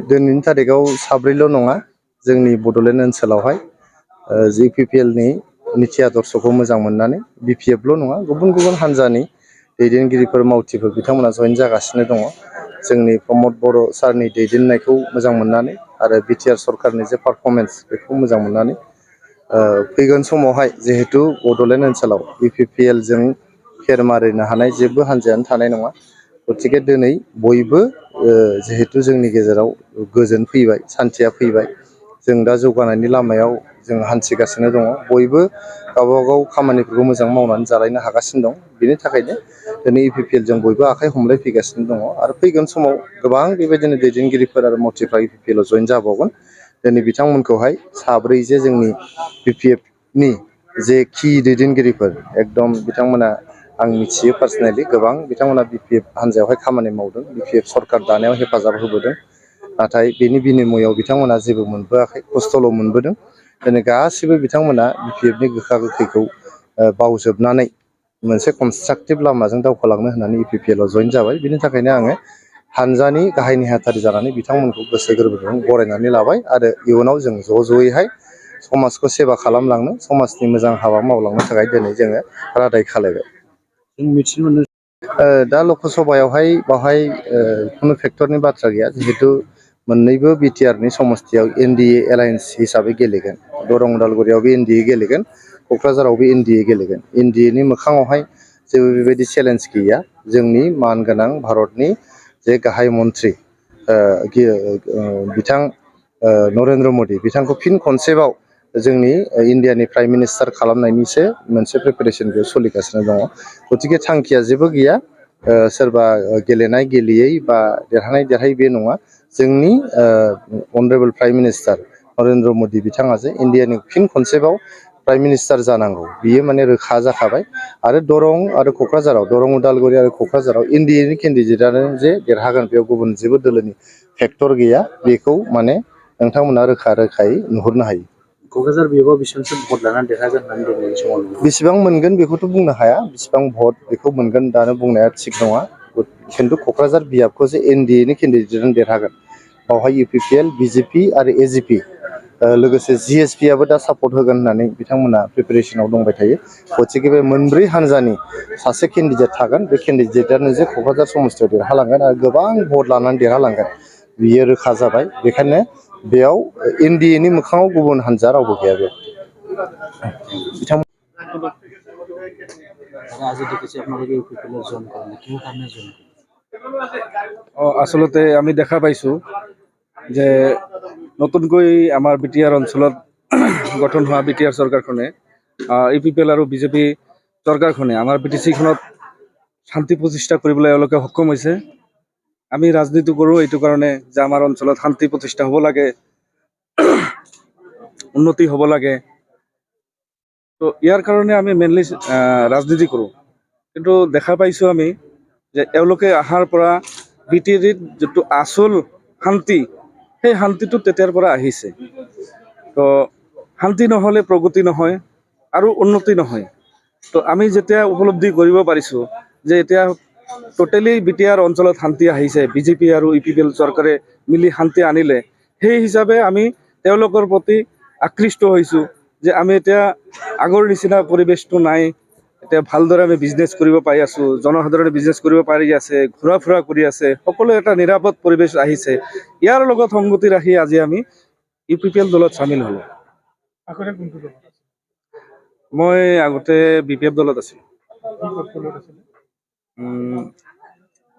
दिनैनि थारिखआव साब्रैल' नङा जोंनि बड'लेण्ड ओनसोलावहाय UPPL नि निथि आदर्शखौ मोजां मोननानै BPFल' नङा गुबुन गुबुन हान्जानि दैदेनगिरिफोर मावथिफोर बिथांमोना जइन जागासिनो दङ। जोंनि प्रमद बर' सारनि दैदेननायखौ मोजां मोननानै आरो BTR सरकारनि जे पारफरमेन्स बेखौ मोजां मोननानै फैगोन समावहाय जिहेतु बड'लेण्ड ओनसोलाव UPPL जों फेर मारिनो हानाय जेबो हान्जायानो थानाय नङा। गतिके दिनै बयबो जिहेतु जोंनि गेजेराव गोजोन फैबाय, सान्थिया फैबाय, जों दा जौगानायनि लामायाव जों हान्थिगासिनो दङ। बयबो गावबा गाव खामानिफोरखौ मोजां मावनानै जालायनो हागासिनो दं। बेनि थाखायनो दिनै UPPL जों बयबो आखाइ हमलायफैगासिनो दङ आरो फैगोन समाव गोबां बेबायदिनो दैदेनगिरिफोर आरो मावथिफ्रा UPPL आव जइन जाबावगोन। दिनै बिथांमोनखौहाय साब्रै जे जोंनि BPFनि जे कि दैदेनगिरिफोर एकदम बिथांमोना आं मिथियो पार्सनेलि गोबां बिथांमोना BPF हान्जायावहाय खामानि मावदों, BPF सरकार दानायाव हेफाजाब होबोदों। नाथाय बेनि बिनिमयआव बिथांमोना जेबो मोनबोआखै, खस्थ'ल' मोनबोदों। दिनै गासिबो बिथांमोना BPFनि गोखा गोखैखौ बावजोबनानै मोनसे कनस्ट्राक्टिभ लामाजों दावखोलांनो होननानै UPPL आव जइन जाबाय। बिनि थाखायनो आङो हानजानि गाहाय नेहाथारि जानानै बिथांमोनखौ गोसो गोरबोजों बरायनानै लाबाय आरो इयुनाव जों ज' ज'यैहाय समाजखौ सेबा खालामलांनो, समाजनि मोजां हाबा मावलांनो थाखाय दिनै जोङो रादाय खालायबाय। जों मिथिनो मोनो दा लकसभायावहाय बावहाय खुनु फेक्टरनि बाथ्रा गैया जिहेतु मोननैबो BTRनि समस्तियाव NDA एलायन्स हिसाबै गेलेगोन। दरं उदालगुरियावबो NDA गेलेगोन, क'क्राझारावबो NDA गेलेगोन। NDAनि मोखाङावहाय जेबो बेबायदि चेलेन्ज गैया। जोंनि मानगोनां भारतनि जे गाहाय मन्त्रि बिथां नरेन्द्र मदि बिथांखौ फिन खनसेबाव जोंनि इण्डियानि प्राइम मिनिस्टार खालामनायनिसो मोनसे प्रिपेरेसन बेयाव सोलिगासिनो दङ। गतिके थांखिया जेबो गैया। सोरबा गेलेनाय गेलेयै बा देरहानाय देरहायै बे नङा। जोंनि अनारेबल प्राइम मिनिस्टार नरेन्द्र मदि बिथाङा जे इण्डियानि फिन खनसेबाव प्राइम मिनिस्टार जानांगौ बियो माने रोखा जाखाबाय आरो दरं आरो क'क्राझाराव दरं उदालगुरि आरो क'क्राझाराव NDAनि केन्डिडेटआनो जे देरहागोन बेयाव गुबुन जेबो दोलोनि फेक्टर गैया। बेखौ माने नोंथांमोना रोखा रोखायै नुहुरनो हायो। क'क्राझार बियाबाव बेसेबांसो भट लानानै देरहागोन होननानै दिनैनि समाव बेसेबां मोनगोन बेखौथ' बुंनो हाया। बेसेबां भट बेखौ मोनगोन दानो बुंनाया थिग नङा। खिन्थु क'क्राझार बियाबखौ जे NDAनि केन्डिडेटजों देरहागोन बावहाय UPPL, BJP आरो AGP लोगोसे GSP आबो दा सापर्ट होगोन होननानै बिथांमोना प्रिपेरेसनाव दंबाय थायो। गतिके बे मोनब्रै हान्जानि सासे केन्डिडेट थागोन। बे केन्डिडेटआनो जे क'क्राझार समस्तियाव देरहालांगोन आरो गोबां भट लानानै देरहालांगोन बियो रोखा जाबाय। बेखायनो बेयाव NDAनि मोखाङाव गुबुन हान्जा रावबो गैया। बेयाव আচলতে আমি দেখা পাইছোঁ যে নতুনকৈ আমাৰ BTR অঞ্চলত গঠন হোৱা BTR চৰকাৰখনে UPPL আৰু BJP চৰকাৰখনে আমাৰ BTCখনত শান্তি প্ৰতিষ্ঠা কৰিবলৈ এওঁলোকে সক্ষম হৈছে। আমি ৰাজনীতি কৰোঁ এইটো কাৰণে যে আমাৰ অঞ্চলত শান্তি প্ৰতিষ্ঠা হ'ব লাগে, উন্নতি হ'ব লাগে। তো ইয়াৰ কাৰণে আমি মেইনলি ৰাজনীতি কৰোঁ। কিন্তু দেখা পাইছোঁ আমি যে এওঁলোকে অহাৰ পৰা BTCত যিটো আচল শান্তি সেই শান্তিটো তেতিয়াৰ পৰা আহিছে। তো শান্তি নহ'লে প্ৰগতি নহয় আৰু উন্নতি নহয়। তো আমি যেতিয়া উপলব্ধি কৰিব পাৰিছোঁ যে এতিয়া টোটেলি BTR অঞ্চলত শান্তি আহিছে, BJP আৰু UPPL চৰকাৰে মিলি শান্তি আনিলে, সেই হিচাপে আমি তেওঁলোকৰ প্ৰতি আকৃষ্ট হৈছোঁ যে আমি এতিয়া আগৰ নিচিনা পৰিৱেশটো নাই। এতিয়া ভালদৰে আমি বিজনেছ কৰিব পাৰি আছোঁ, জনসাধাৰণে বিজনেছ কৰিব পাৰি আছে, ঘূৰা ফুৰা কৰি আছে, সকলো এটা নিৰাপদ পৰিৱেশ আহিছে। ইয়াৰ লগত সংগতি ৰাখি আজি আমি UPPL দলত চামিল হ'লোঁ। মই আগতে BPF দলত আছিলোঁ।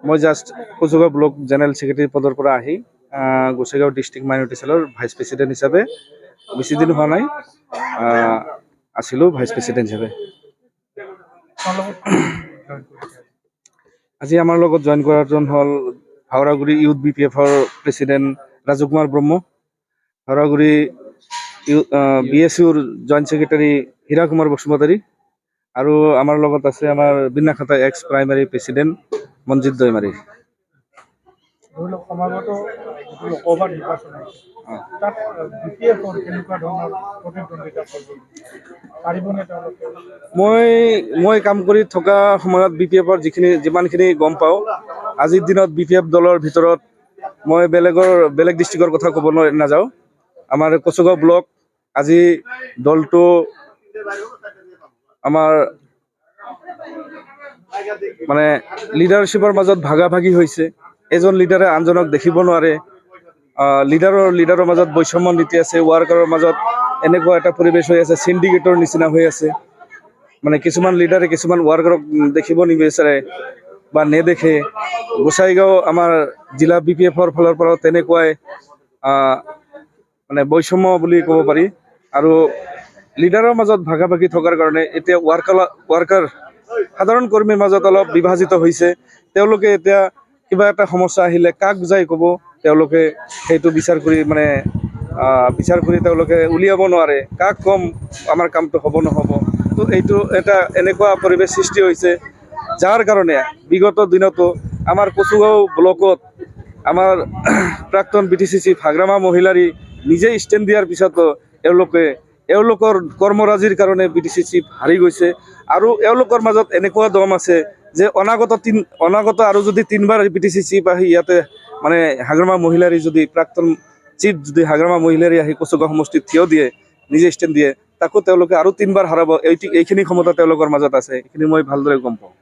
মই জাষ্ট কোচুগা ব্লক জেনেৰেল ছেক্ৰেটাৰী পদৰ পৰা আহি গোসাইগাঁও ডিষ্ট্ৰিক্ট মাইনৰিটি চেলৰ ভাইচ প্ৰেছিডেণ্ট হিচাপে বেছি দিন হোৱা নাই আছিলোঁ ভাইচ প্ৰেছিডেণ্ট হিচাপে। আজি আমাৰ লগত জইন কৰাজন হ'ল হাওৰাগুৰি ইউথ BPFৰ প্ৰেছিডেণ্ট ৰাজকুমাৰ ব্ৰহ্ম, হাওৰাগুৰি BSUৰ জইণ্ট ছেক্ৰেটাৰী হীৰা কুমাৰ বসুমতাৰী, আৰু আমাৰ লগত আছে আমাৰ Binakhata ex primary president Manjit Daimari. মই কাম কৰি থকা সময়ত BPFৰ যিমানখিনি গম পাওঁ আজিৰ দিনত BPF দলৰ ভিতৰত মই বেলেগ ডিষ্ট্ৰিক্টৰ কথা ক'ব নাযাওঁ। আমাৰ কচুগাঁও ব্লক আজি দলটো আমাৰ মানে লিডাৰশ্বিপৰ মাজত ভাগাভাগি হৈছে। এজন লিডাৰে আনজনক দেখিব নোৱাৰে। লিডাৰৰ মাজত বৈষম্য নীতি আছে। ৱাৰ্কাৰৰ মাজত এনেকুৱা এটা পৰিৱেশ হৈ আছে, চিণ্ডিকেটৰ নিচিনা হৈ আছে। মানে কিছুমান লিডাৰে কিছুমান ৱাৰ্কাৰক দেখিব নিবিচাৰে বা নেদেখে। গোসাইগাঁও আমাৰ জিলা BPFৰ ফালৰ পৰা তেনেকুৱাই মানে বৈষম্য বুলি ক'ব পাৰি। আৰু লিডাৰৰ মাজত ভাগাভাগি থকাৰ কাৰণে এতিয়া ৱাৰ্কাৰ সাধাৰণ কৰ্মীৰ মাজত অলপ বিভাজিত হৈছে। তেওঁলোকে এতিয়া কিবা এটা সমস্যা আহিলে কাক যাই ক'ব, তেওঁলোকে সেইটো বিচাৰ কৰি তেওঁলোকে উলিয়াব নোৱাৰে। কাক ক'ম আমাৰ কামটো হ'ব নহ'ব। তো এইটো এটা এনেকুৱা পৰিৱেশ সৃষ্টি হৈছে, যাৰ কাৰণে বিগত দিনতো আমাৰ কচুগাঁও ব্লকত আমাৰ প্ৰাক্তন BTCC ভাগ্ৰামা মহিলাৰী নিজে ষ্টেণ্ড দিয়াৰ পিছতো এওঁলোকৰ কৰ্মৰাজিৰ কাৰণে BTCC হাৰি গৈছে। আৰু এওঁলোকৰ মাজত এনেকুৱা দম আছে যে অনাগত আৰু যদি 3বাৰ BTCC আহি ইয়াতে মানে হাগ্ৰামা মহিলাৰী যদি প্ৰাক্তন চিফ যদি হাগ্ৰামা মহিলাৰী আহি কচুগাঁও সমষ্টিত থিয় দিয়ে, নিজে ষ্টেণ্ড দিয়ে, তাকো তেওঁলোকে আৰু 3বাৰ হাৰাব। এইখিনি ক্ষমতা তেওঁলোকৰ মাজত আছে, এইখিনি মই ভালদৰে গম পাওঁ।